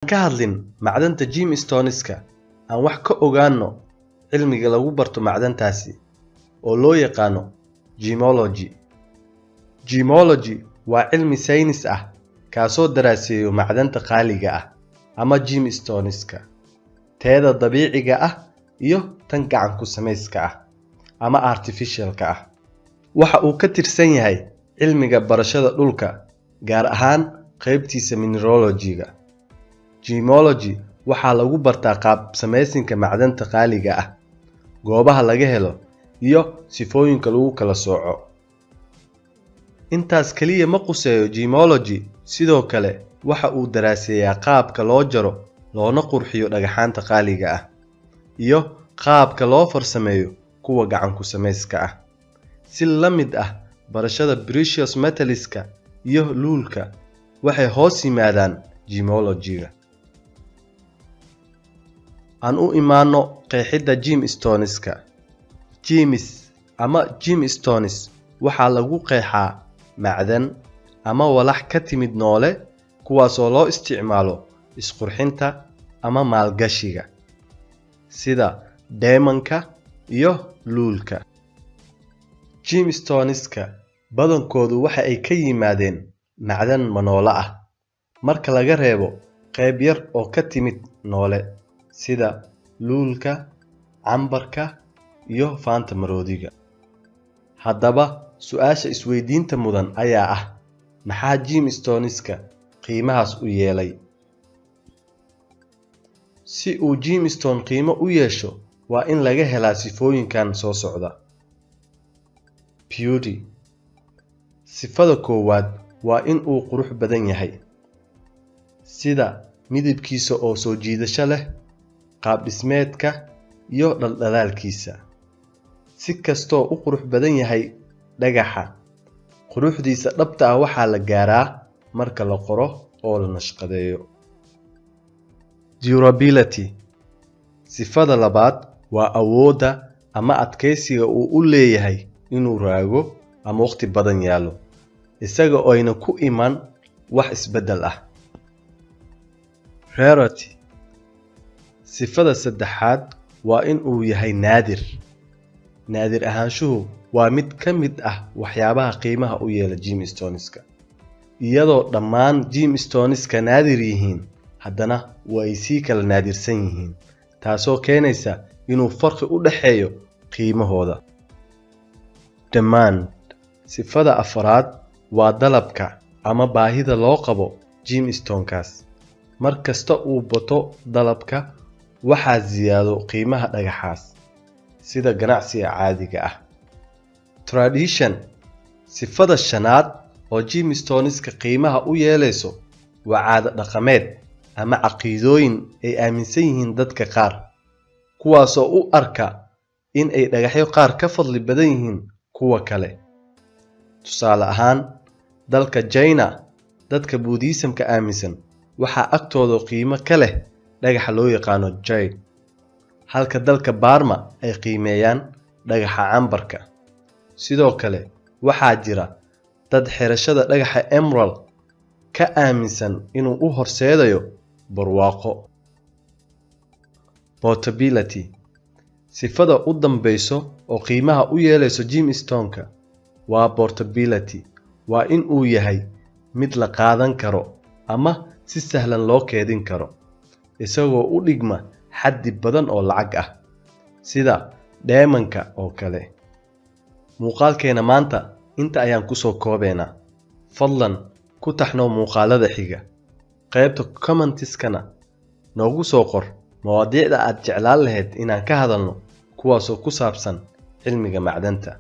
ka hadlin macdanta gemstoneska aan wax ka ogaano cilmiga lagu barto macdantaasi oo loo yaqaano gemology. Gemology waa cilmi saynis ah kaasoo daraaseeyo macdanta qaaliga ah ama gemstoneska, teeda dabiiciga ah iyo tan gacan ku samayska ah ama artificialka ah. Waxa uu ka tirsan yahay cilmiga barashada dhulka, gaar ahaan qaybtiisa mineralogy-ga. Gemology waxaa lagu bartaa qaab samaysinka macdanta qaaliga ah, goobaha laga helo, iyo sifooyinka lagu kala sooco. Intaas kaliya ma quseeyo gemology, sidoo kale waxa uu daraaseeyaa qaabka loo jaro loona qurxiyo dhagaxaanta qaaliga ah iyo qaabka loo farsameeyo kuwa gacan ku samayska ah. Si la mid ah barashada precious metalska iyo luulka, waxay hoos yimaadaan gemology-ga. aan u imaano qeexidda gemstoneska. Gems ama gemstones waxaa lagu qeexaa macdan ama walax ka timid noole, kuwaasoo loo isticmaalo isqurxinta ama maalgashiga, sida diamondka iyo luulka. Gemstoneska badankoodu waxa ay ka yimaadeen macdan manoole ah, marka laga reebo qayb yar oo ka timid noole sida luulka, cambarka iyo faanta maroodiga. Haddaba su'aasha isweydiinta mudan ayaa ah, maxaa gemstoneska qiimahaas u yeelay? Si uu gemstone qiimo u yeesho, waa in laga helaa sifooyinkan soo socda. Beauty. Sifada koowaad waa in uu qurux badan yahay, sida midabkiisa oo soo jiidasho leh, qaab dhismeedka iyo dhaldhalaalkiisa. Si kastoo u qurux badan yahay dhagaxa, quruxdiisa dhabta ah waxaa la gaaraa marka la qoro oo la nashqadeeyo. Durability. Sifada labaad waa awoodda ama adkeysiga uu u leeyahay inuu raago ama waqti badan yaalo, isaga oo ayna ku iman wax isbeddel ah. Rarity. Sifada saddexaad waa in uu yahay naadir. Naadir ahaanshuhu waa mid ka mid ah waxyaabaha qiimaha u yeela gemstoneska. Iyadoo dhammaan gemstoneska naadir yihiin, haddana way sii kala naadirsan yihiin, taasoo keenaysa inuu farqi u dhaxeeyo qiimahooda. Demand. Sifada afraad waa dalabka ama baahida loo qabo gemstonekaas. Mar kasta uu bato dalabka, waxaa ziyaado qiimaha dhagaxaas, sida ganacsiga caadiga ah. Tradition. Sifada shanaad oo gemstoneska qiimaha u yeelayso waa caado dhaqameed ama caqiidooyin ay aaminsan yihiin dadka qaar, kuwaasoo u arka in ay dhagaxyo qaar ka fadli badan yihiin kuwa kale. Tusaale ahaan, dalka China, dadka Buddhismka aaminsan waxaa agtooda qiimo ka leh dhagaxa loo yaqaano jade, halka dalka Burma ay qiimeeyaan dhagaxa cambarka. Sidoo kale, waxaa jira dad xirashada dhagaxa emerald ka aaminsan inuu u horseedayo barwaaqo. Portability. Sifada u dambayso oo qiimaha u yeelayso gemstoneka waa portability. Waa in uu yahay mid la qaadan karo ama si sahlan loo keedin karo, isagoo u dhigma xaddi badan oo lacag ah, sida diamondka oo kale. Muuqaalkeena maanta inta ayaan kusoo koobeynaa. Fadlan ku taxnoo muuqaalada xiga. qaybta commentiskana noogu soo qor mawaadiicda aad jeclaan lahayd inaan ka hadalno, kuwaasoo ku saabsan cilmiga macdanta.